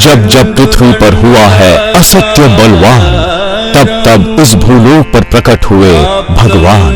जब जब पृथ्वी पर हुआ है असत्य बलवान, तब तब इस भूलोक पर प्रकट हुए भगवान।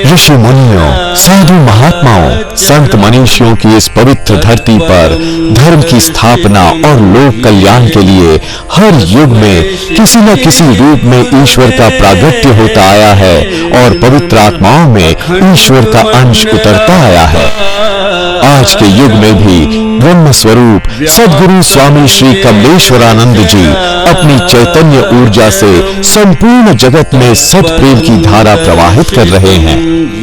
ऋषि मुनियों, साधु महात्माओं, संत मनीषियों की इस पवित्र धरती पर धर्म की स्थापना और लोक कल्याण के लिए हर युग में किसी न किसी रूप में ईश्वर का प्रागट्य होता आया है और पवित्र आत्माओं में ईश्वर का अंश उतरता आया है। आज के युग में भी ब्रह्म स्वरूप सद्गुरु स्वामी श्री कमलेश्वरानंद जी अपनी चैतन्य ऊर्जा से संपूर्ण जगत में सत्प्रेम की धारा प्रवाहित कर रहे हैं।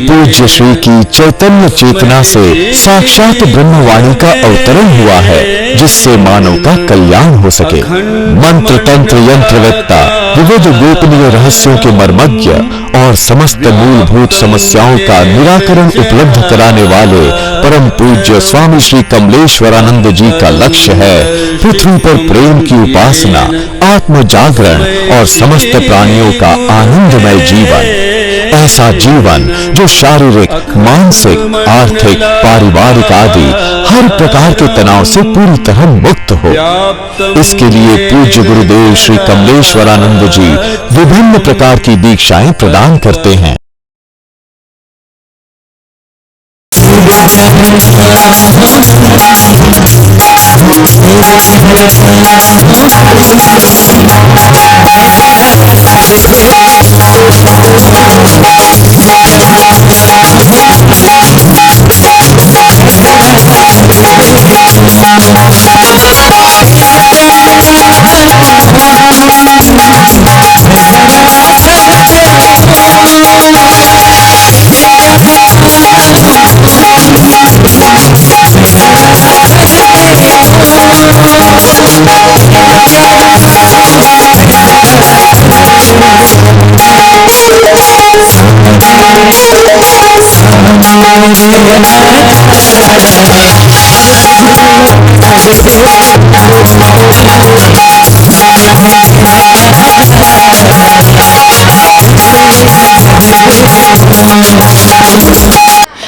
पूज्य श्री की चैतन्य चेतना से साक्षात ब्रह्मवाणी का अवतरण हुआ है, जिससे मानव का कल्याण हो सके। मंत्र तंत्र यंत्रवेत्ता, विविध गोपनीय रहस्यों के मर्मज्ञ और समस्त मूलभूत समस्याओं का निराकरण उपलब्ध कराने वाले परम पूज्य स्वामी श्री कमलेश्वरानंद जी का लक्ष्य है पृथ्वी पर प्रेम की उपासना, आत्म जागरण और समस्त प्राणियों का आनंदमय जीवन। ऐसा जीवन जो शारीरिक, मानसिक, आर्थिक, पारिवारिक आदि हर प्रकार के तनाव से पूरी तरह मुक्त हो। इसके लिए पूज्य गुरुदेव श्री कमलेश्वरानंद जी विभिन्न प्रकार की दीक्षाएं प्रदान करते हैं।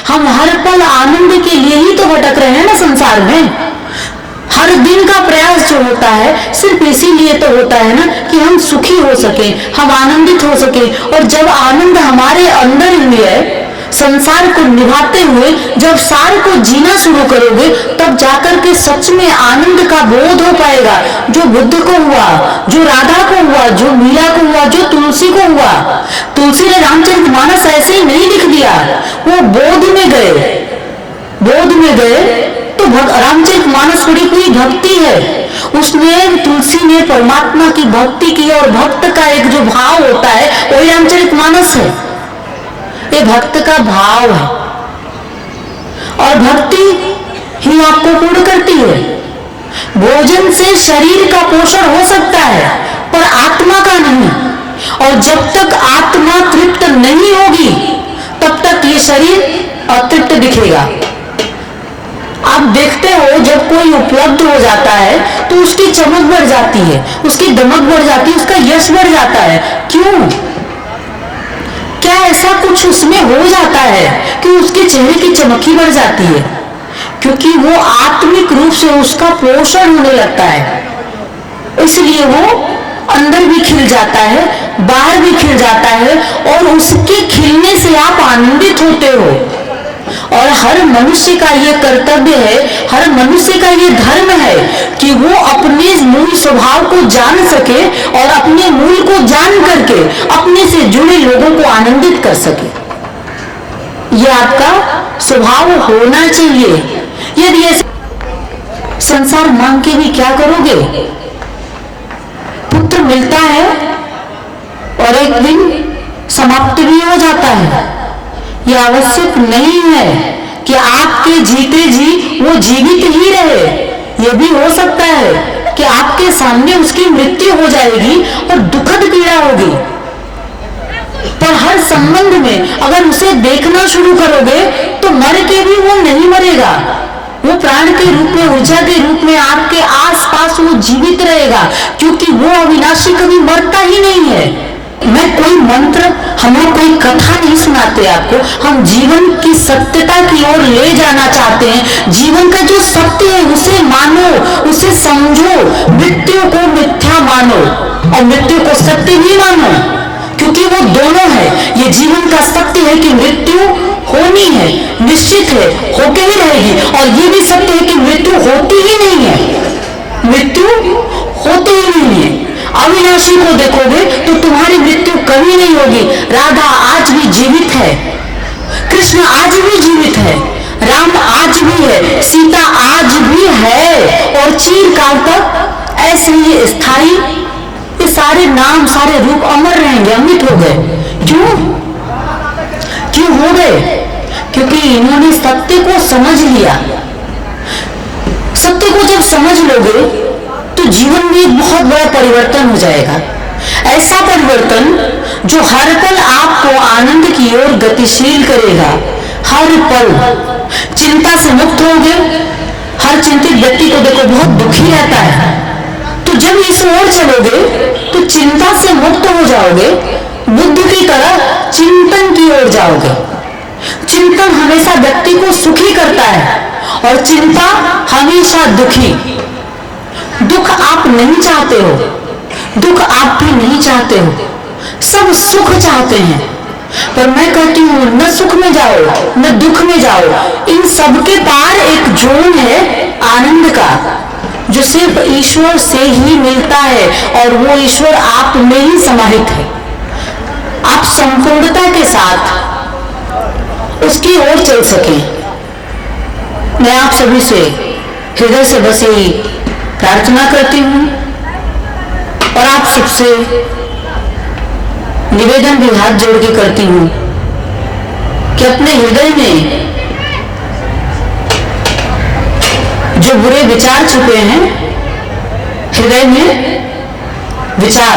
हम हर पल आनंद के लिए ही तो भटक रहे हैं ना संसार में। हर दिन का प्रयास जो होता है सिर्फ इसीलिए तो होता है ना कि हम सुखी हो सके, हम आनंदित हो सके। और जब आनंद हमारे अंदर ही है, संसार को निभाते हुए जब सार को जीना शुरू करोगे, तब जाकर के सच में आनंद का बोध हो पाएगा। जो बुद्ध को हुआ, जो राधा को हुआ, जो मीरा को हुआ, जो तुलसी को हुआ। तुलसी ने रामचरितमानस ऐसे ही नहीं लिख दिया, वो बोध में गए। बोध में गए तो रामचरितमानस थोड़ी कोई भक्ति है, उसमें तुलसी ने परमात्मा की भक्ति की और भक्त का एक जो भाव होता है वही रामचरितमानस है। ये भक्त का भाव है और भक्ति ही आपको पूर्ण करती है। भोजन से शरीर का पोषण हो सकता है पर आत्मा का नहीं। और जब तक आत्मा तृप्त नहीं होगी तब तक ये शरीर अतृप्त दिखेगा। आप देखते हो जब कोई उपलब्ध हो जाता है तो उसकी चमक बढ़ जाती है, उसकी दमक बढ़ जाती है, उसका यश बढ़ जाता है। क्यों? क्या ऐसा कुछ उसमें हो जाता है कि उसके चेहरे की चमक ही बढ़ जाती है? क्योंकि वो आत्मिक रूप से उसका पोषण होने लगता है, इसलिए वो अंदर भी खिल जाता है, बाहर भी खिल जाता है और उसके खिलने से आप आनंदित होते हो। और हर मनुष्य का ये कर्तव्य है, हर मनुष्य का ये धर्म है कि वो अपने मूल स्वभाव को जान सके और अपने मूल को जान करके अपने से जुड़े लोगों को आनंदित कर सके। ये आपका स्वभाव होना चाहिए। यदि ऐसे संसार मांग के भी क्या करोगे? पुत्र मिलता है और एक दिन समाप्त भी हो जाता है। यह आवश्यक नहीं है कि आपके जीते जी वो जीवित ही रहे। यह भी हो सकता है कि आपके सामने उसकी मृत्यु हो जाएगी और दुखद पीड़ा होगी। पर हर संबंध में अगर उसे देखना शुरू करोगे तो मर के भी वो नहीं मरेगा। वो प्राण के रूप में, ऊर्जा के रूप में आपके आसपास वो जीवित रहेगा, क्योंकि वो अविनाशी कभी मरता ही नहीं है। मैं कोई मंत्र, हमें कोई कथा नहीं सुनाते आपको, हम जीवन की सत्यता की ओर ले जाना चाहते हैं। जीवन का जो सत्य है उसे मानो, उसे समझो, मृत्यु को मिथ्या मानो और मृत्यु को सत्य भी मानो, क्योंकि वो दोनों है। ये जीवन का सत्य है कि मृत्यु होनी है, निश्चित है, होके ही रहेगी, और ये भी सत्य है कि मृत्यु होती ही नहीं है, मृत्यु होती ही नहीं है। अविनाशी को देखोगे तो तुम्हारी मृत्यु कभी नहीं होगी। राधा आज भी जीवित है, कृष्ण आज भी जीवित है, राम आज भी है, सीता आज भी है, और चिरकाल तक ऐसे ही स्थायी ये सारे नाम, सारे रूप अमर रहेंगे, अमित हो गए। क्यों हो गए? क्योंकि इन्होंने सत्य को समझ लिया। सत्य को जब समझ लोगे तो जीवन में एक बहुत बड़ा परिवर्तन हो जाएगा। ऐसा परिवर्तन जो हर पल आपको आनंद की ओर गतिशील करेगा। हर पल चिंता से मुक्त होगे। हर चिंतित व्यक्ति को देखो बहुत दुखी रहता है, तो जब इस ओर चलोगे तो चिंता से मुक्त हो जाओगे, बुद्ध की तरह चिंतन की ओर जाओगे। चिंतन हमेशा व्यक्ति को सुखी करता है और चिंता हमेशा दुखी। दुख आप नहीं चाहते हो, दुख आप भी नहीं चाहते हो, सब सुख चाहते हैं, पर मैं कहती हूं न सुख में जाओ न दुख में जाओ, इन सबके पार एक जोन है आनंद का, जो सिर्फ ईश्वर से ही मिलता है, और वो ईश्वर आप में ही समाहित है। आप संपूर्णता के साथ उसकी ओर चल सके। मैं आप सभी से हृदय से बस यही प्रार्थना करती हूं, और आप सबसे निवेदन भी हाथ जोड़ के करती हूं कि अपने हृदय में जो बुरे विचार छुपे हैं, हृदय में विचार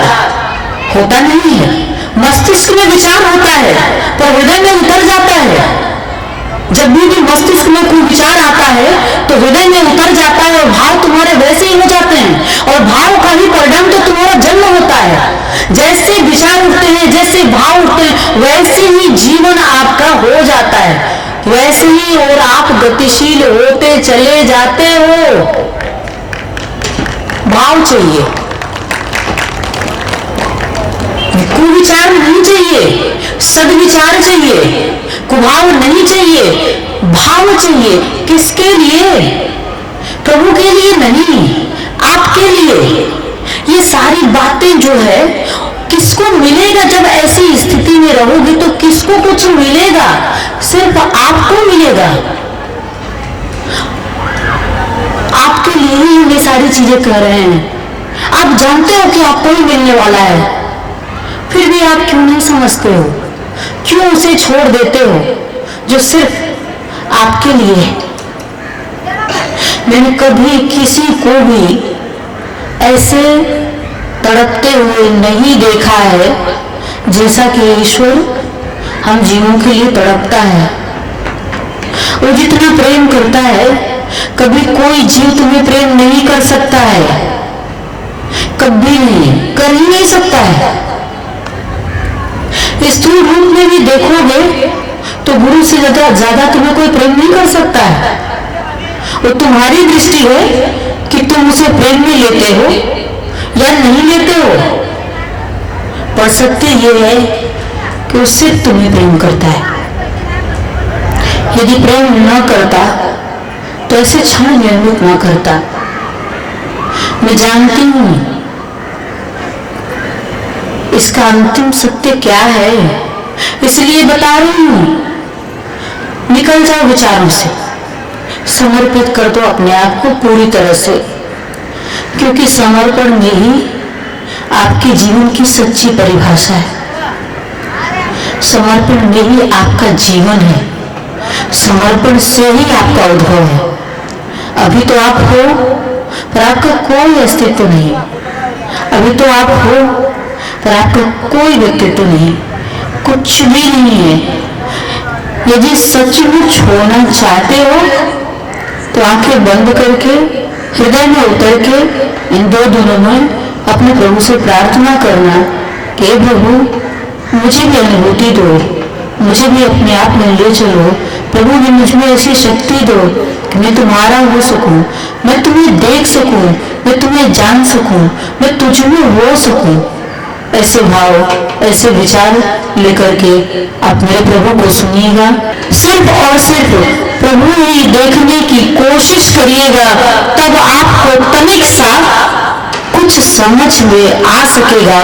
होता नहीं है, मस्तिष्क में विचार होता है पर हृदय में उतर जाता है। जब भी मस्तिष्क में कोई विचार आता है तो हृदय में उतर जाता है, और भाव तुम्हारे वैसे ही हो जाते हैं, और भाव का ही परिणाम तो तुम्हारा जन्म होता है। जैसे विचार उठते हैं, जैसे भाव उठते हैं, वैसे ही जीवन आपका हो जाता है, वैसे ही और आप गतिशील होते चले जाते हो। भाव चाहिए, कुविचार नहीं चाहिए, सद्विचार चाहिए, कुभाव नहीं चाहिए, भाव चाहिए। किसके लिए? प्रभु के लिए नहीं, आपके लिए। ये सारी बातें जो है किसको मिलेगा? जब ऐसी स्थिति में रहोगे तो किसको कुछ मिलेगा? सिर्फ आपको मिलेगा। आपके लिए ही हम ये सारी चीजें कह रहे हैं। आप जानते हो कि आपको ही मिलने वाला है, फिर भी आप क्यों नहीं समझते हो? क्यों उसे छोड़ देते हो जो सिर्फ आपके लिए है? मैंने कभी किसी को भी ऐसे तड़पते हुए नहीं देखा है जैसा कि ईश्वर हम जीवों के लिए तड़पता है। वो जितना प्रेम करता है, कभी कोई जीव तुम्हें प्रेम नहीं कर सकता है, कभी नहीं, कर ही नहीं सकता है। स्थूल रूप में भी देखोगे तो गुरु से ज्यादा तुम्हें कोई प्रेम नहीं कर सकता है। वो तुम्हारी दृष्टि है कि तुम उसे प्रेम में लेते हो या नहीं लेते हो, पर सत्य ये है कि वो सिर्फ तुम्हें प्रेम करता है। यदि प्रेम न करता तो ऐसे क्षण निर्मित न करता। मैं जानती हूं इसका अंतिम सत्य क्या है, इसलिए बता रही हूं। निकल जाओ विचारों से, समर्पित कर दो अपने आप को पूरी तरह से, क्योंकि समर्पण में ही आपके जीवन की सच्ची परिभाषा है। समर्पण में ही आपका जीवन है, समर्पण से ही आपका उद्भव है। अभी तो आप हो पर आपका कोई अस्तित्व नहीं, अभी तो आप हो पर आपका कोई व्यक्तित्व नहीं, कुछ भी नहीं है। यदि सचमुच होना चाहते हो तो आंखें बंद करके हृदय में उतर के इन दो दिनों में अपने प्रभु से प्रार्थना करना कि हे प्रभु, मुझे भी अनुभूति दो, मुझे भी अपने आप में ले चलो। प्रभु ने मुझ में ऐसी शक्ति दो कि मैं तुम्हारा हो सकूं, मैं तुम्हें देख सकूं, मैं तुम्हें जान सकूं, मैं तुझ में हो सकूं। ऐसे भाव, ऐसे विचार लेकर के आप मेरे प्रभु को सुनिएगा। सिर्फ और सिर्फ प्रभु ही देखने की कोशिश करिएगा, तब आपको तनिक सा कुछ समझ में आ सकेगा।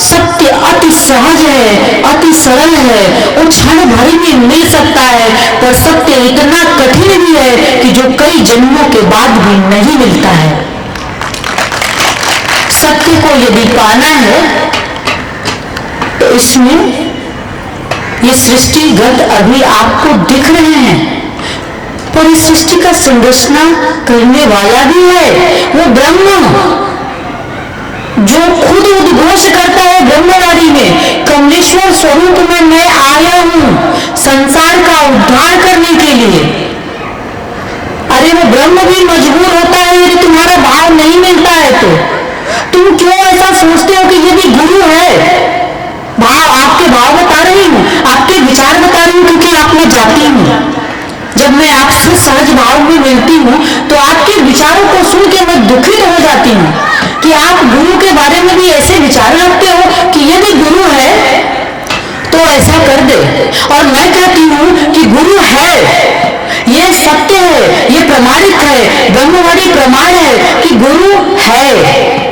सत्य अति सहज है, अति सरल है, वो क्षण भर में मिल सकता है, पर सत्य इतना कठिन भी है कि जो कई जन्मों के बाद भी नहीं मिलता है। सत्य को यदि पाना है तो इसमें ये सृष्टिगत अभी आपको दिख रहे हैं, पर इस सृष्टि का संरचना करने वाला भी है वो ब्रह्म, जो खुद उद्घोष करता है ब्रह्मवाणी में, कमलेश्वर स्वरूप में मैं आया हूं संसार का उद्धार करने के लिए। अरे वो ब्रह्म भी मजबूर होता है यदि तुम्हारा भाव नहीं मिलता है तो। तुम क्यों ऐसा सोचते हो कि यदि गुरु है, भाव आपके भाव बता रही हूं, आपके विचार बता रही हूं, क्योंकि आप में जाती हूं। जब मैं आपसे सहज भाव में मिलती हूं तो आपके विचारों को सुन के मैं दुखित हो जाती हूं कि आप गुरु के बारे में भी ऐसे विचार रखते हो कि यदि गुरु है तो ऐसा कर दे। और मैं कहती हूं कि गुरु है, ये सत्य है, ये प्रमाणित है, ब्रह्मवाणी प्रमाण है कि गुरु है।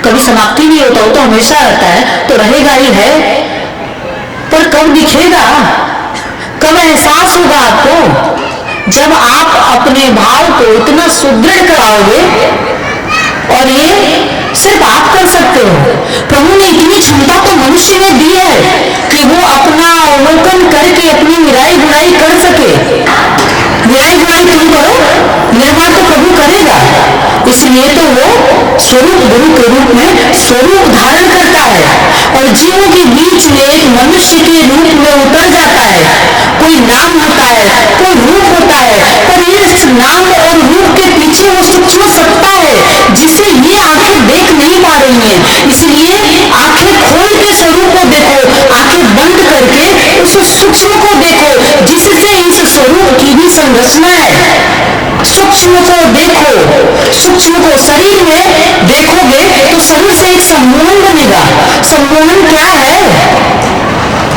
कभी समाप्ति नहीं होता, वो तो हमेशा रहता है, तो रहेगा ही है, पर कब दिखेगा, कब एहसास होगा आपको? जब आप अपने भाव को इतना सुदृढ़ कराओगे। और ये सिर्फ आप कर सकते हो। प्रभु ने इतनी क्षमता तो मनुष्य में दी है कि वो अपना अवलोकन करके अपनी निराई गुड़ाई कर सके। निराई गुड़ाई तुम करो, निर्माण तो प्रभु करेगा। इसलिए तो वो स्वरूप गुरु के रूप में स्वरूप धारण करता है और जीवों के बीच में एक मनुष्य के रूप में उतर जाता है। कोई नाम होता है, कोई रूप होता है, पर इस नाम और रूप के पीछे वो सूक्ष्म सत्ता है जिसे ये आंखें देख नहीं पा रही हैं। इसलिए आंखें खोल के स्वरूप को देखो, आंखें बंद करके उस सूक्ष्म को देखो जिससे इस स्वरूप की भी संरचना है। सूक्ष्म को देखो, सूक्ष्म को शरीर में देखोगे तो शरीर से एक सम्मोहन बनेगा। सम्मोहन क्या है?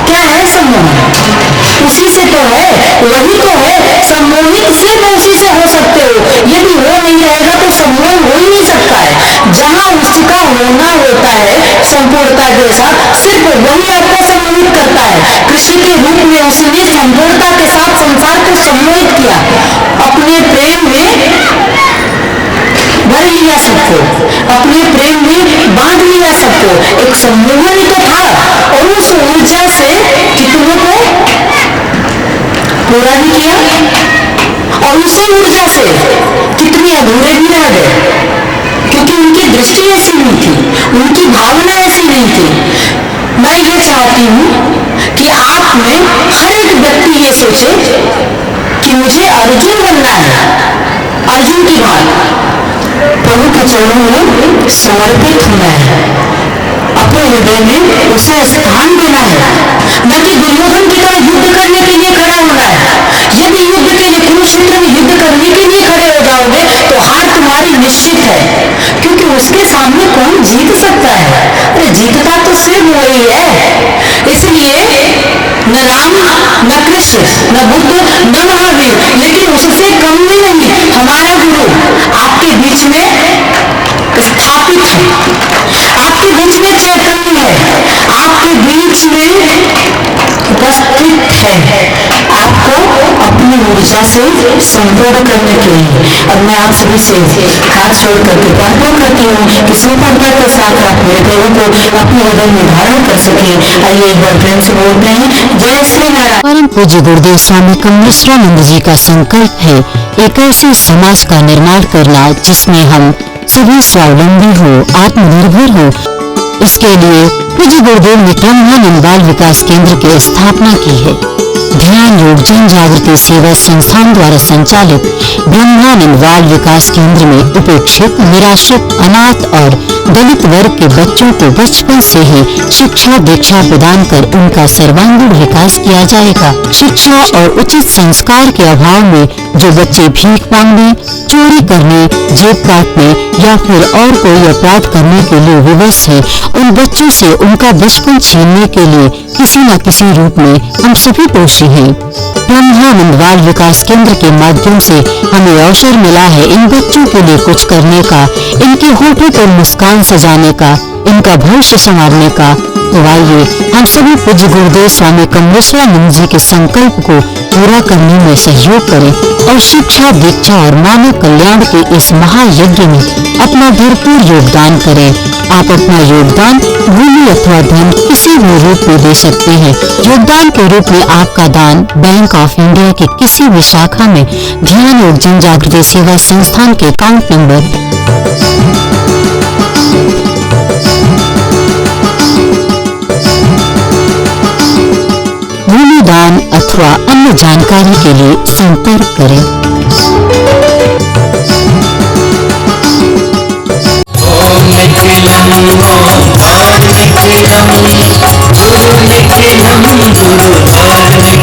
क्या है सम्मोहन? उसी से तो है, वही तो है। सम्मोहित सिर्फ उसी से हो सकते हो। यदि वो नहीं रहेगा तो सम्मोहन हो ही नहीं सकता है। जहां उसका होना होता है संपूर्णता के साथ, सिर्फ वही आपको सम्मोहित करता है। कृष्ण के रूप में उसने संपूर्णता के साथ संसार को सम्मोहित किया, अपने प्रेम में भर लिया सबको, अपने प्रेम में बांध लिया सबको। एक सम्मोहन ही तो था और उस ऊर्जा से कितनों को पूरा भी किया और उसी ऊर्जा से कितने अधूरे भी रह गए, क्योंकि उनकी दृष्टि ऐसी नहीं थी, उनकी भावना ऐसी नहीं थी। मैं ये चाहती हूं कि आप में हर एक व्यक्ति ये सोचे कि मुझे अर्जुन बनना है। अर्जुन की बात प्रभु के चरणों में समर्पित होना है, अपने हृदय में उसे स्थान देना है, न कि दुर्योधन की तरह युद्ध करने के लिए खड़ा होना है। यदि युद्ध के लिए कुरुक्षेत्र में युद्ध करने के लिए खड़े हो जाओगे तो हार तुम्हारी निश्चित है, क्योंकि उसके सामने कौन जीत सकता है? अरे जीतता तो सिर्फ वही है। इसलिए न राम, न कृष्ण, न बुद्ध, न महावीर, लेकिन उससे कम भी नहीं हमारा गुरु आपके बीच में स्थापित है, आपके बीच में चैतन्य है, आपके बीच में उपस्थित है, आपको अपनी ऊर्जा से संपूर्ण करने के लिए। अब मैं आप सभी से हाथ जोड़ करके प्रार्थना करती हूँ कि संपूर्णता के साथ आप मेरे प्रभु को अपने हृदय में धारण कर सके। आइए एक बार प्रेम से बोलते हैं, जय श्री नारायण। परम पूज्य गुरुदेव स्वामी कमलेश्वरानंद जी का संकल्प है एक ऐसे समाज का निर्माण करना जिसमें हम सभी स्वावलंबी हो, आत्मनिर्भर हो। इसके लिए पूज्य गुरुदेव ने ब्रह्मानंद बाल विकास केंद्र की स्थापना की है। ध्यान योग जन जागृति सेवा संस्थान द्वारा संचालित ब्रह्मानंद बाल विकास केंद्र में उपेक्षित, निराश्रित, अनाथ और दलित वर्ग के बच्चों को बचपन से ही शिक्षा दीक्षा प्रदान कर उनका सर्वांगीण विकास किया जाएगा। शिक्षा और उचित संस्कार के अभाव में जो बच्चे भीख मांगने, चोरी करने, जेब काटने या फिर और कोई अपराध करने के लिए विवश है, उन बच्चों से उनका बचपन छीनने के लिए किसी न किसी रूप में हम सभी दोषी हैं। ब्रह्मानंद बाल विकास केंद्र के माध्यम से हमें अवसर मिला है इन बच्चों के लिए कुछ करने का, इनके होठों पर मुस्कान सजाने का, इनका भविष्य संवारने का। तो आइए हम सभी पूज्य गुरुदेव स्वामी कमलेश्वरानंद जी के संकल्प को पूरा करने में सहयोग करें और शिक्षा, दीक्षा और मानव कल्याण के इस महायज्ञ में अपना भरपूर योगदान करें। आप अपना योगदान भूमि अथवा धन किसी भी रूप में दे सकते हैं। योगदान के रूप में आपका दान बैंक ऑफ इंडिया की किसी भी शाखा में ध्यान और जन जागृति सेवा संस्थान के अकाउंट नंबर 'भूमि दान' अथवा अन्य जानकारी के लिए संपर्क करें। गुरु निखिलम गुरु